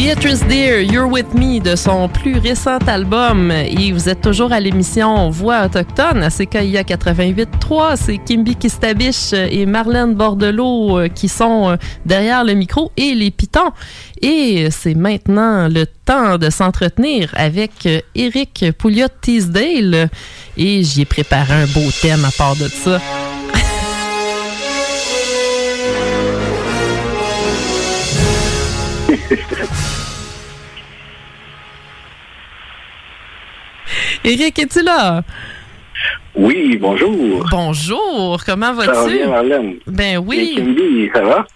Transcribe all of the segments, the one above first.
Beatrice Deer, You're With Me, de son plus récent album. Et vous êtes toujours à l'émission Voix autochtone à CKIA 88.3. C'est Kimby Kistabiche et Marlène Bordelot qui sont derrière le micro et les pitons. Et c'est maintenant le temps de s'entretenir avec Éric Pouliot-Teasdale. Et j'y ai préparé un beau thème à part de ça. Éric, es-tu là? Oui, bonjour. Bonjour, comment vas-tu? Ça va bien, Marlène? Ben oui. Et Kimby, ça va?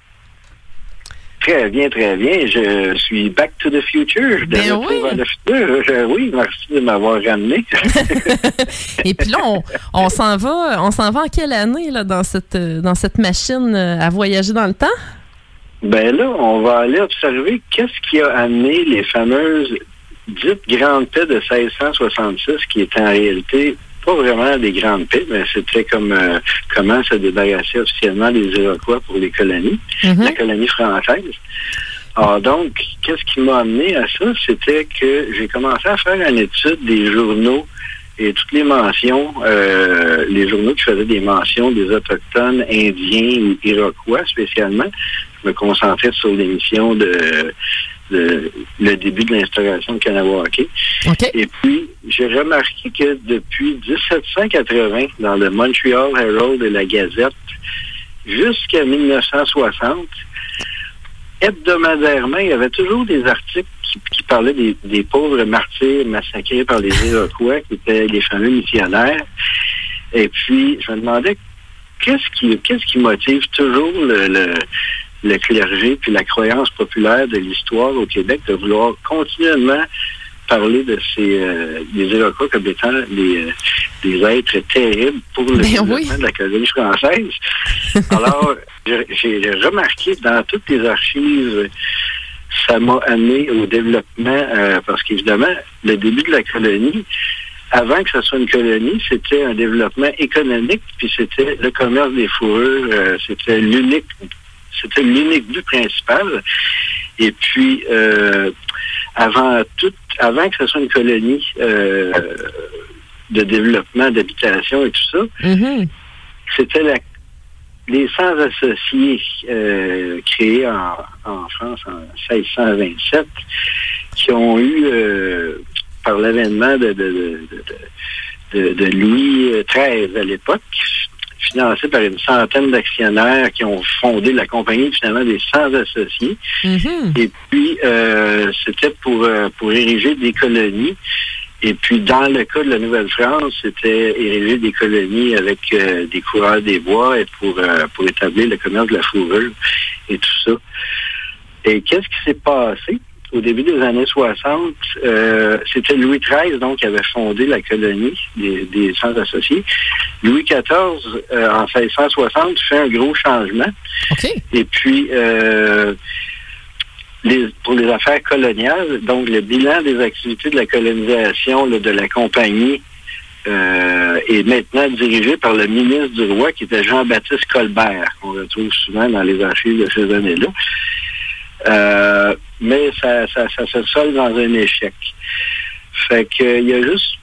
Très bien, très bien. Je suis back to the future. Je ben oui. Vers le futur. Oui, merci de m'avoir ramené. Et puis là, on s'en va en quelle année là, dans cette machine à voyager dans le temps? Ben là, on va aller observer qu'est-ce qui a amené les fameuses dites grandes paix de 1666, qui étaient en réalité pas vraiment des grandes paix, mais c'était comme comment se débarrasser officiellement des Iroquois pour les colonies, la colonie française. Alors donc, qu'est-ce qui m'a amené à ça? C'était que j'ai commencé à faire une étude des journaux et toutes les mentions, les journaux qui faisaient des mentions des Autochtones, Indiens ou Iroquois spécialement. Je me concentrais sur l'émission le début de l'instauration de Kahnawake. Okay. Et puis, j'ai remarqué que depuis 1780, dans le Montreal Herald et la Gazette, jusqu'à 1960, hebdomadairement, il y avait toujours des articles qui parlaient des pauvres martyrs massacrés par les Iroquois, qui étaient les fameux missionnaires. Et puis, je me demandais, qu'est-ce qui motive toujours le clergé puis la croyance populaire de l'histoire au Québec de vouloir continuellement parler de des Iroquois comme étant des êtres terribles pour le développement de la colonie française. Alors, j'ai remarqué dans toutes les archives, ça m'a amené au développement, parce qu'évidemment, le début de la colonie, avant que ce soit une colonie, c'était un développement économique, puis c'était le commerce des fourrures, c'était l'unique but principal. Et puis, avant que ce soit une colonie de développement, d'habitation et tout ça, c'était les sans-associés créés en France en 1627 qui ont eu, par l'avènement de Louis XIII à l'époque, financé par une centaine d'actionnaires qui ont fondé la compagnie finalement des sans-associés. Et puis, c'était pour ériger des colonies. Et puis, dans le cas de la Nouvelle-France, c'était ériger des colonies avec des coureurs des bois et pour établir le commerce de la fourrure et tout ça. Et qu'est-ce qui s'est passé? Au début des années 60, c'était Louis XIII, donc, qui avait fondé la colonie des sans-associés. Louis XIV, en 1660, fait un gros changement. Okay. Et puis, pour les affaires coloniales, donc le bilan des activités de la colonisation de la compagnie est maintenant dirigé par le ministre du roi, qui était Jean-Baptiste Colbert, qu'on retrouve souvent dans les archives de ces années-là. Mais ça se solde dans un échec. Fait qu'il y a juste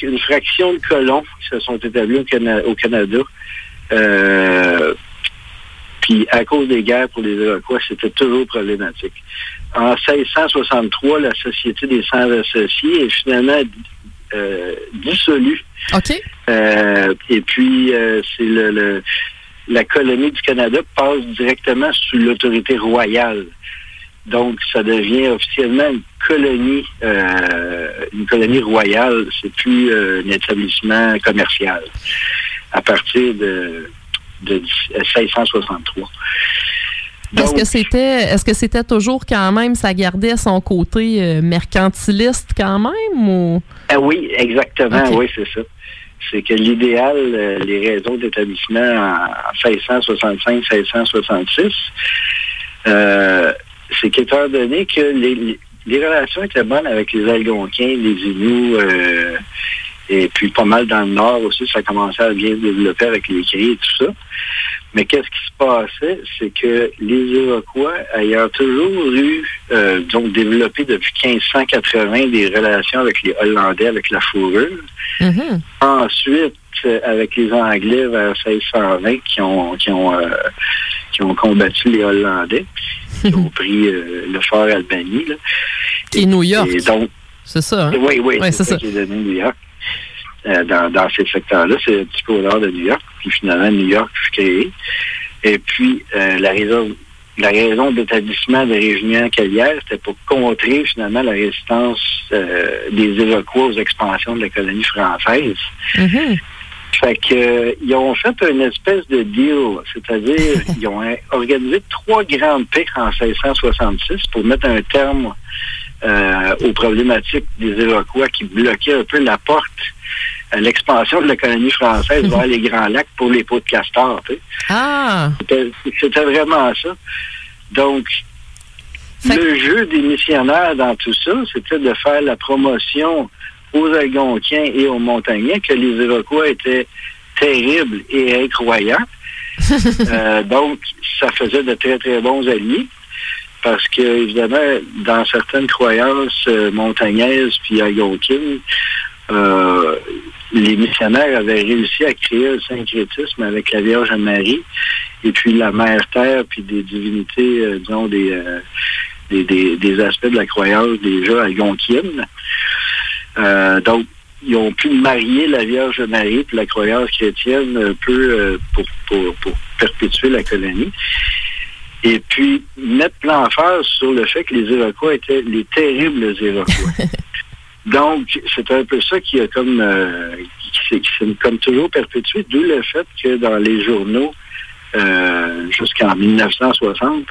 une fraction de colons qui se sont établis au Canada. Puis à cause des guerres pour les Iroquois, c'était toujours problématique. En 1663, la Société des sans-associés est finalement dissolue. OK. Et puis, c'est la colonie du Canada passe directement sous l'autorité royale. Donc, ça devient officiellement une colonie royale. C'est plus un établissement commercial à partir de 1663. Donc, est-ce que c'était toujours quand même, ça gardait son côté mercantiliste quand même? Ou? Oui, exactement. Okay. Oui, c'est ça. C'est que l'idéal, les raisons d'établissement en 1665-1666, c'est qu'étant donné que les relations étaient bonnes avec les Algonquins, les Inuits, et puis pas mal dans le nord aussi, ça commençait à bien se développer avec les Cris et tout ça. Mais qu'est-ce qui se passait? C'est que les Iroquois, ayant toujours eu, donc développé depuis 1580 des relations avec les Hollandais, avec la fourrure, ensuite, avec les Anglais vers 1620 qui ont combattu les Hollandais, qui ont pris le fort Albany. Là. Et New York. Et donc, c'est ça, hein? Oui, ouais, c'est ça qui est donné New York. Dans ces secteurs-là, c'est un petit peu au nord de New York. Puis finalement, New York fut créé. Et puis, la raison d'établissement des régions calières, c'était pour contrer finalement la résistance des Iroquois aux expansions de la colonie française. Fait que ils ont fait une espèce de deal, c'est-à-dire ils ont organisé 3 grandes paix en 1666 pour mettre un terme aux problématiques des Iroquois qui bloquaient un peu la porte à l'expansion de la colonie française vers les Grands Lacs pour les peaux de castor. Tu sais. Ah! C'était vraiment ça. Donc, le jeu des missionnaires dans tout ça, c'était de faire la promotion aux Algonquiens et aux Montagnais que les Iroquois étaient terribles et incroyants. Donc, ça faisait de très, très bons alliés. Parce que, évidemment, dans certaines croyances montagnaises puis algonquines, les missionnaires avaient réussi à créer un syncrétisme avec la Vierge Marie et puis la Mère Terre puis des divinités, disons, des aspects de la croyance déjà algonquienne. Donc, ils ont pu marier la Vierge Marie puis la croyance chrétienne un peu pour perpétuer la colonie. Et puis, mettre l'emphase sur le fait que les Iroquois étaient les terribles Iroquois. Donc, c'est un peu ça qui a comme toujours perpétué, d'où le fait que dans les journaux, jusqu'en 1960,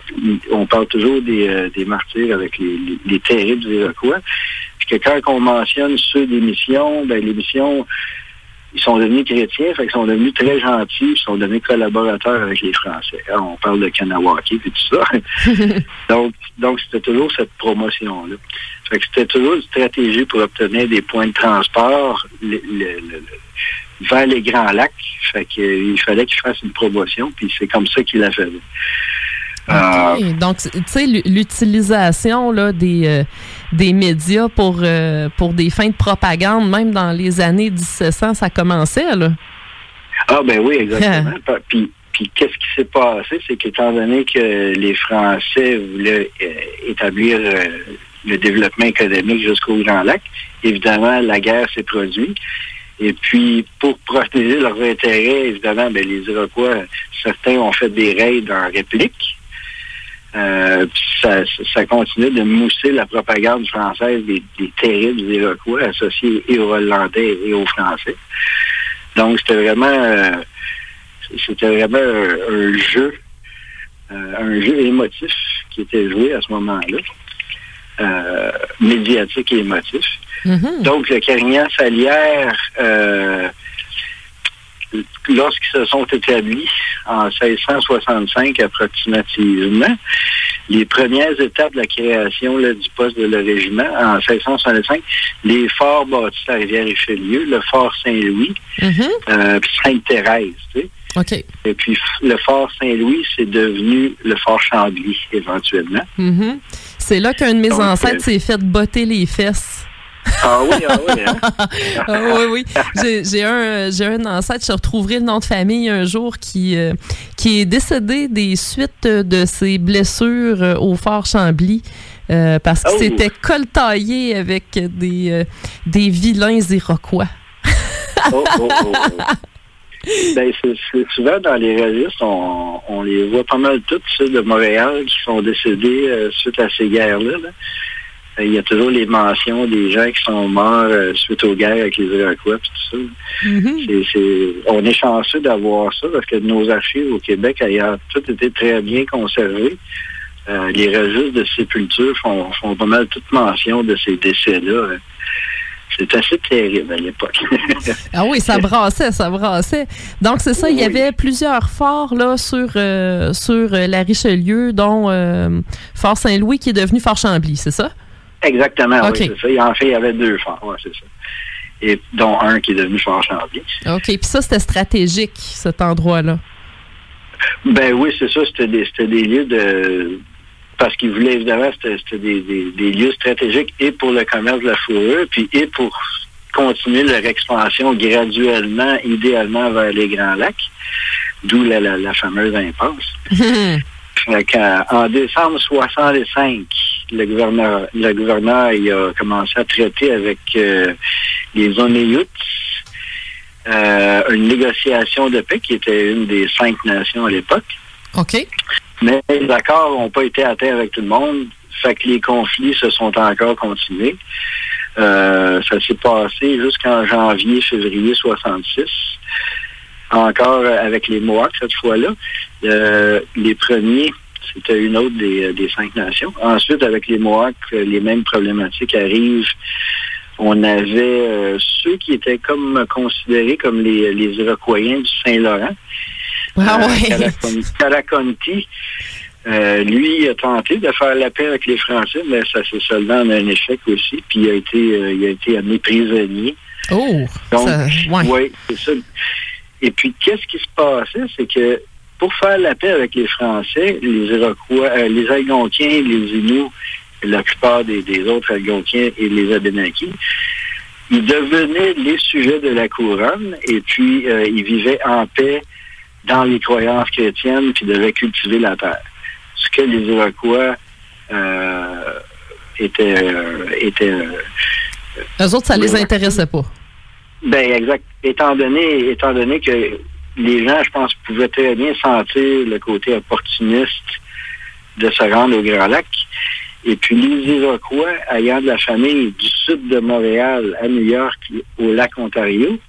on parle toujours des martyrs avec les terribles Iroquois. Puis que quand on mentionne ceux des missions, ben les missions, ils sont devenus chrétiens, fait qu'ils sont devenus très gentils, ils sont devenus collaborateurs avec les Français. Alors, on parle de Kanawake et tout ça. donc, c'était toujours cette promotion-là. Fait que c'était toujours une stratégie pour obtenir des points de transport vers les Grands Lacs. Fait qu'il fallait qu'ils fassent une promotion, puis c'est comme ça qu'ils la faisaient. Okay. Donc, tu sais, l'utilisation là, des médias pour des fins de propagande, même dans les années 1700, ça commençait, là. Ah, ben oui, exactement. Puis qu'est-ce qui s'est passé? C'est qu'étant donné que les Français voulaient établir le développement économique jusqu'au Grand Lac, évidemment, la guerre s'est produite. Et puis, pour protéger leurs intérêts, évidemment, ben, les Iroquois, certains ont fait des raids en réplique. Ça continue de mousser la propagande française des terribles Iroquois associés et aux Hollandais et aux Français. Donc, c'était vraiment un jeu émotif qui était joué à ce moment-là, médiatique et émotif. Mm-hmm. Donc, le Carignan-Salière, lorsqu'ils se sont établis en 1665 approximativement, les premières étapes de la création là, du poste de le régiment, en 1665, les forts bâtis à Rivière-Richelieu, le fort Saint-Louis, puis Sainte-Thérèse, tu sais. Okay. Et puis, le fort Saint-Louis, c'est devenu le fort Chambly, éventuellement. Mm-hmm. C'est là qu'un de mes ancêtres s'est fait botter les fesses. Ah oui, hein? Oui. J'ai un ancêtre, je retrouverai le nom de famille un jour, qui est décédé des suites de ses blessures au fort Chambly parce qu'il s'était coltaillé avec des vilains Iroquois. Ben, c'est souvent dans les registres, on les voit pas mal tous, ceux de Montréal qui sont décédés suite à ces guerres-là. Là. Il y a toujours les mentions des gens qui sont morts suite aux guerres avec les Iroquois et tout ça. Mm-hmm. On est chanceux d'avoir ça parce que nos archives au Québec ayant tout été très bien conservées. Les registres de sépulture font pas mal toute mention de ces décès-là. C'est assez terrible à l'époque. Ah oui, ça brassait. Donc, c'est ça, il y avait plusieurs forts là sur la Richelieu, dont Fort Saint-Louis qui est devenu Fort Chambly, c'est ça? Exactement, okay. Oui, c'est ça. En fait, il y avait 2 forts, ouais, c'est ça. Et dont un qui est devenu Fort Chambly. OK, puis ça, c'était stratégique, cet endroit-là. Ben oui, c'est ça. C'était des lieux de... Parce qu'ils voulaient, évidemment, c'était des lieux stratégiques et pour le commerce de la fourrure, puis et pour continuer leur expansion graduellement, idéalement vers les Grands Lacs, d'où la fameuse impasse. En décembre 65, le gouverneur il a commencé à traiter avec les Onéyoutes une négociation de paix qui était une des 5 nations à l'époque. OK. Mais les accords n'ont pas été atteints avec tout le monde, fait que les conflits se sont encore continués. Ça s'est passé jusqu'en janvier-février 66. Encore avec les Mohawks cette fois-là. Les premiers, c'était une autre des 5 nations. Ensuite, avec les Mohawks, les mêmes problématiques arrivent. On avait ceux qui étaient comme considérés comme les Iroquois du Saint-Laurent. Karakonti, lui, a tenté de faire la paix avec les Français, mais ça s'est soldé en un échec aussi, puis il a été amené prisonnier. Oh! Donc, oui, c'est ça. Et puis, qu'est-ce qui se passait? C'est que pour faire la paix avec les Français, les Iroquois, les Algonquiens, les Inuits, la plupart des autres Algonquiens et les Abénaquis, ils devenaient les sujets de la couronne et puis ils vivaient en paix dans les croyances chrétiennes puis devaient cultiver la terre. Ce que les Iroquois étaient... Eux autres, ça les intéressait pas. Ben exact. Étant donné que les gens, je pense, pouvaient très bien sentir le côté opportuniste de se rendre au Grand Lac. Et puis les Iroquois, ayant de la famille du sud de Montréal à New York, au lac Ontario,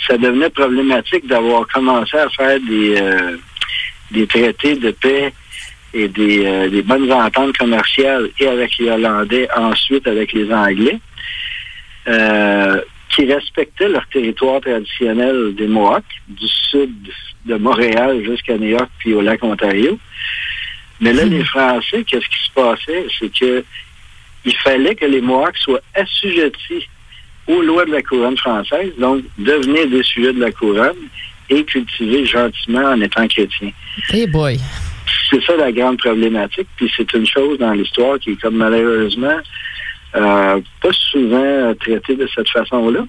ça devenait problématique d'avoir commencé à faire des traités de paix et des bonnes ententes commerciales et avec les Hollandais, ensuite avec les Anglais, qui respectaient leur territoire traditionnel des Mohawks, du sud de Montréal jusqu'à New York puis au lac Ontario. Mais là, les Français, qu'est-ce qui se passait? C'est que il fallait que les Mohawks soient assujettis aux lois de la couronne française, donc devenir des sujets de la couronne et cultiver gentiment en étant chrétiens. Hey boy! C'est ça la grande problématique, puis c'est une chose dans l'histoire qui est comme malheureusement pas souvent traitée de cette façon-là.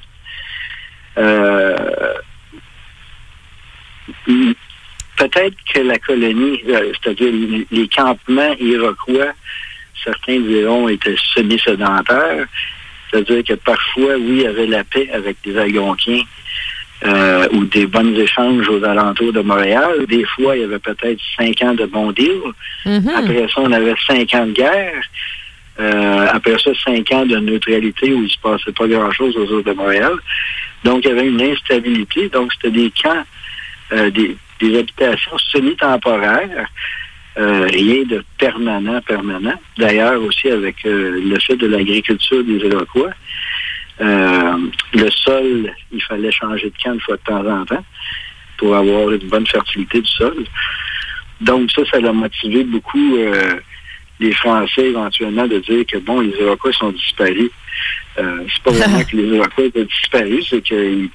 Peut-être que la colonie, c'est-à-dire les campements iroquois, certains diront, étaient semi-sédentaires. C'est-à-dire que parfois, oui, il y avait la paix avec des Algonquiens ou des bons échanges aux alentours de Montréal. Des fois, il y avait peut-être 5 ans de bons deals. Mm-hmm. Après ça, on avait 5 ans de guerre. Après ça, 5 ans de neutralité où il ne se passait pas grand-chose aux autres de Montréal. Donc, il y avait une instabilité. Donc, c'était des camps, des habitations semi-temporaires, rien de permanent. D'ailleurs, aussi avec le fait de l'agriculture des Iroquois, le sol, il fallait changer de camp une fois de temps en temps pour avoir une bonne fertilité du sol. Donc ça a motivé beaucoup les Français éventuellement de dire que bon, les Iroquois sont disparus. C'est pas vraiment que les Iroquois étaient disparus, c'est que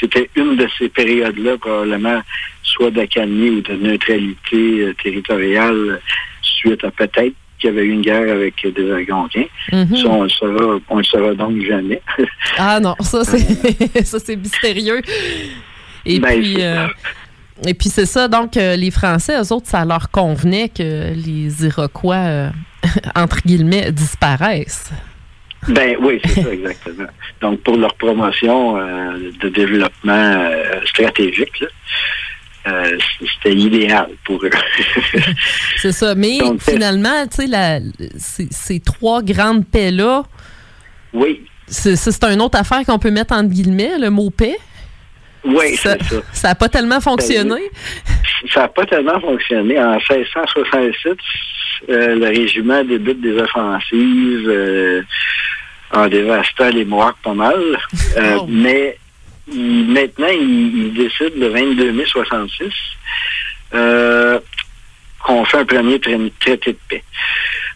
c'était une de ces périodes-là, probablement, soit d'accalmie ou de neutralité territoriale, suite à peut-être qu'il y avait eu une guerre avec des Algonquins. Mm-hmm. Ça, on le saura donc jamais. Ah non, ça c'est mystérieux. Et puis c'est ça, donc les Français, eux autres, ça leur convenait que les Iroquois, entre guillemets, disparaissent. Ben oui, c'est ça, exactement. Donc, pour leur promotion de développement stratégique, là, c'était idéal pour eux. C'est ça. Mais donc, finalement, tu sais, ces 3 grandes paix-là, oui. C'est une autre affaire qu'on peut mettre entre guillemets, le mot paix. Oui, c'est ça. Ça n'a pas tellement fonctionné. Ça n'a pas tellement fonctionné. En 1667, le régiment débute des offensives en dévastant les Mohawks pas mal. Mais maintenant, il décide le 22 mai 66 qu'on fait un premier traité de paix.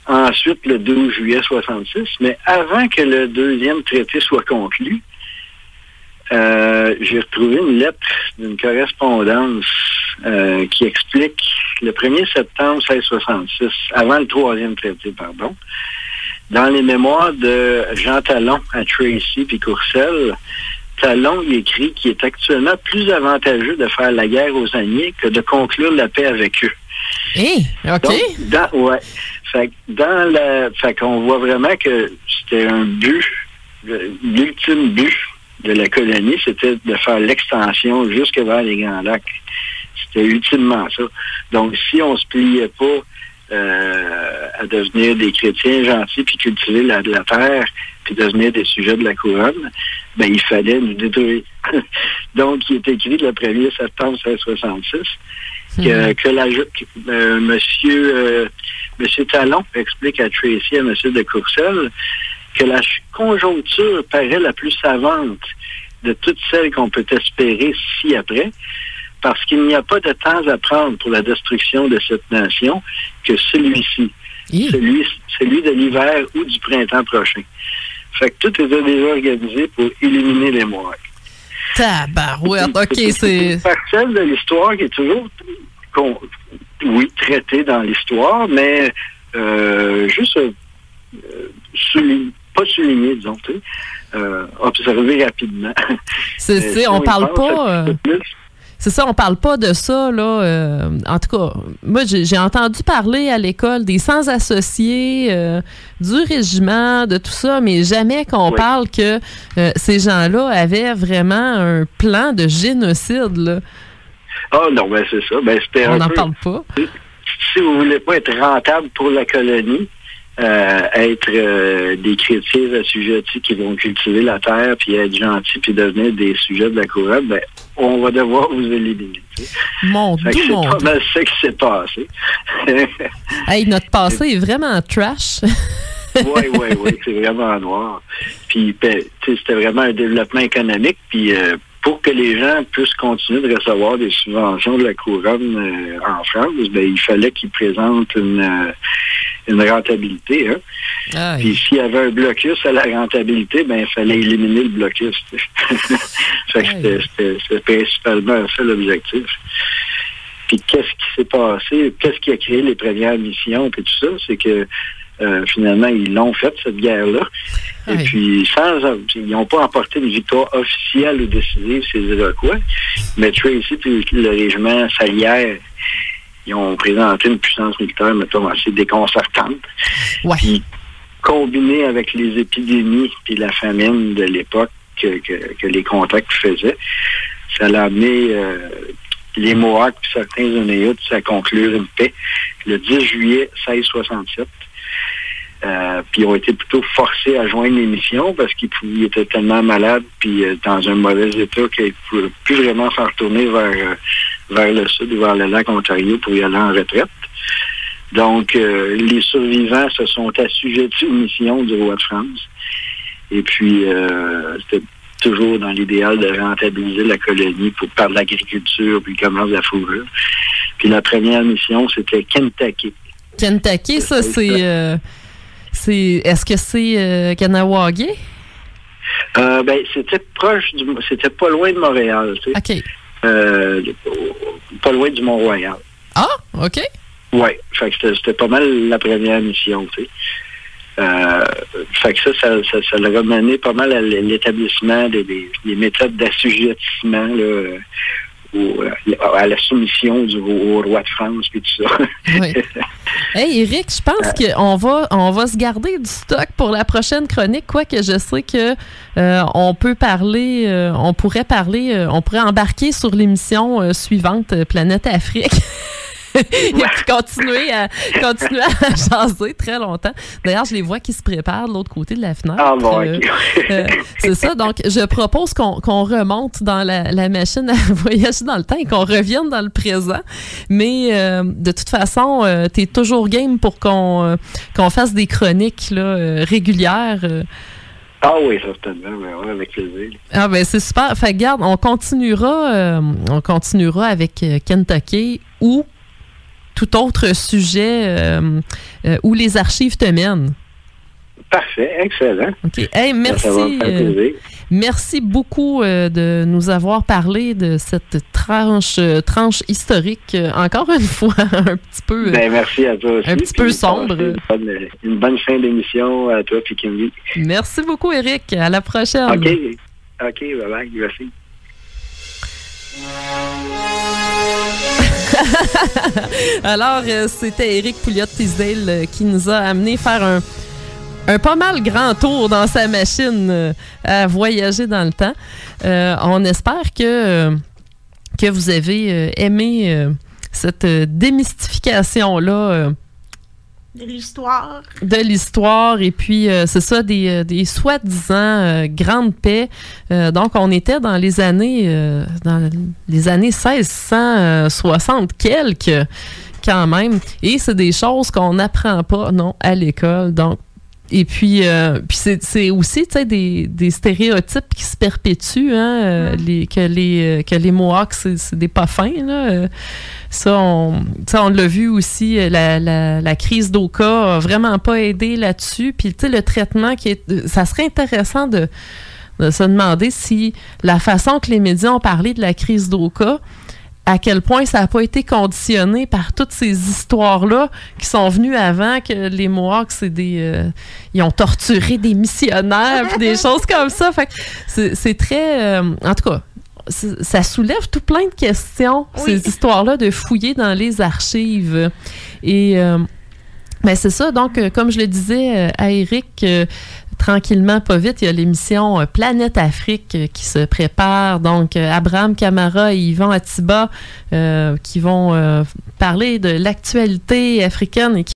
Ensuite, le 12 juillet 66, mais avant que le deuxième traité soit conclu, j'ai retrouvé une lettre d'une correspondance qui explique le 1er septembre 1666, avant le 3e traité, pardon, dans les mémoires de Jean Talon à Tracy puis Courcelles, Talon y écrit qu'il est actuellement plus avantageux de faire la guerre aux Alliés que de conclure la paix avec eux. OK. Donc, fait qu'on voit vraiment que c'était un but, l'ultime but de la colonie, c'était de faire l'extension jusque vers les Grands Lacs. C'était ultimement ça. Donc, si on se pliait pas à devenir des chrétiens gentils puis cultiver la terre puis devenir des sujets de la couronne, ben il fallait nous détruire. Donc, il est écrit le 1er septembre 1666 Monsieur Talon explique à Tracy et à M. de Courcelles que la conjoncture paraît la plus savante de toutes celles qu'on peut espérer ci-après, parce qu'il n'y a pas de temps à prendre pour la destruction de cette nation que celui-ci, celui de l'hiver ou du printemps prochain. Fait que tout était déjà organisé pour éliminer les Mohawks. Tabarouette, OK, c'est... une parcelle de l'histoire qui est toujours, traitée dans l'histoire, mais juste pas souligné, disons, observé rapidement. On parle pas... C'est ça, on parle pas de ça, là. En tout cas, moi, j'ai entendu parler à l'école des sans-associés, du régiment, de tout ça, mais jamais qu'on parle que ces gens-là avaient vraiment un plan de génocide, là. Ah non, ben c'est ça. Ben, c'était on n'en parle pas. Si vous voulez pas être rentable pour la colonie, être des chrétiens assujettis qui vont cultiver la terre, puis être gentils, puis devenir des sujets de la couronne, ben, on va devoir vous éliminer. Mon Dieu, c'est pas mal ça qui s'est passé. Hey, notre passé est vraiment trash. Oui, c'est vraiment noir. Puis, c'était vraiment un développement économique, puis pour que les gens puissent continuer de recevoir des subventions de la couronne en France, ben, il fallait qu'ils présentent une rentabilité. Hein? Puis s'il y avait un blocus à la rentabilité, ben il fallait éliminer le blocus. Fait que c'était principalement ça l'objectif. Puis qu'est-ce qui s'est passé? Qu'est-ce qui a créé les premières missions et tout ça? C'est que finalement, ils l'ont fait, cette guerre-là. Et puis, ils n'ont pas emporté une victoire officielle ou décisive, ces Iroquois, mais Tracy et le régiment Salière, ils ont présenté une puissance militaire, mettons, assez déconcertante. Ouais. Puis, combiné avec les épidémies et la famine de l'époque que les contacts faisaient, ça l'a amené les Mohawks et certains Onéites à conclure une paix le 10 juillet 1667. Puis ils ont été plutôt forcés à joindre les missions parce qu'ils étaient tellement malades puis dans un mauvais état qu'ils ne pouvaient plus vraiment s'en retourner vers le sud ou vers le lac Ontario pour y aller en retraite. Donc, les survivants se sont assujettis aux missions du roi de France. Et puis, c'était toujours dans l'idéal de rentabiliser la colonie par l'agriculture puis le commerce de la fourrure. Puis la première mission, c'était Kentucky. Kentucky, ça, c'est... Est-ce que c'est Kanawagé? Ben, c'était c'était pas loin de Montréal, tu sais. OK. Pas loin du Mont-Royal. Ah, OK. Oui, fait que c'était pas mal la première mission, tu sais. Fait que ça l'a mené pas mal à l'établissement des méthodes d'assujettissement, là, à la soumission au roi de France et tout ça. Oui. Hey, Éric, je pense qu'on va se garder du stock pour la prochaine chronique, quoique je sais que on pourrait embarquer sur l'émission suivante, Planète Afrique. Et puis continuer à jaser très longtemps. D'ailleurs, je les vois qui se préparent de l'autre côté de la fenêtre. Ah bon, OK. C'est ça. Donc, je propose qu'on remonte dans la machine à voyager dans le temps et qu'on revienne dans le présent. Mais de toute façon, t'es toujours game pour qu'on fasse des chroniques là, régulières. Ah oui, certainement, ouais, avec plaisir. Ah ben c'est super. Fait garde, on continuera avec Kentucky ou tout autre sujet où les archives te mènent. Parfait. Parfait, excellent. OK. Hey, merci. Ça va me faire plaisir. Merci beaucoup de nous avoir parlé de cette tranche historique, encore une fois, un petit peu... merci à toi aussi. Un petit peu sombre. Une bonne fin d'émission à toi et Kimby. Merci beaucoup, Éric. À la prochaine. OK, bye-bye. Merci. Alors, c'était Éric Pouliot-Tisdale qui nous a amené faire un pas mal grand tour dans sa machine à voyager dans le temps. On espère que vous avez aimé cette démystification-là de l'histoire. De l'histoire, et puis c'est ça, des soi-disant grandes paix. Donc, on était dans les années 1660 quelques, quand même. Et c'est des choses qu'on n'apprend pas, non, à l'école. Donc, et puis c'est aussi, tu sais, des stéréotypes qui se perpétuent, hein, que les Mohawks, c'est des pas fins, là. Ça, on l'a vu aussi, la crise d'Oka a vraiment pas aidé là-dessus. Puis, tu sais, le traitement ça serait intéressant de se demander si la façon que les médias ont parlé de la crise d'Oka, à quel point ça n'a pas été conditionné par toutes ces histoires-là qui sont venues avant, que les Mohawks, ils ont torturé des missionnaires, puis des choses comme ça. Fait que c'est très... en tout cas, ça soulève tout plein de questions, ces histoires-là, de fouiller dans les archives. Et c'est ça. Donc, comme je le disais à Éric... tranquillement, pas vite, il y a l'émission Planète Afrique qui se prépare. Donc, Abraham Camara et Yvan Atiba qui vont parler de l'actualité africaine et qui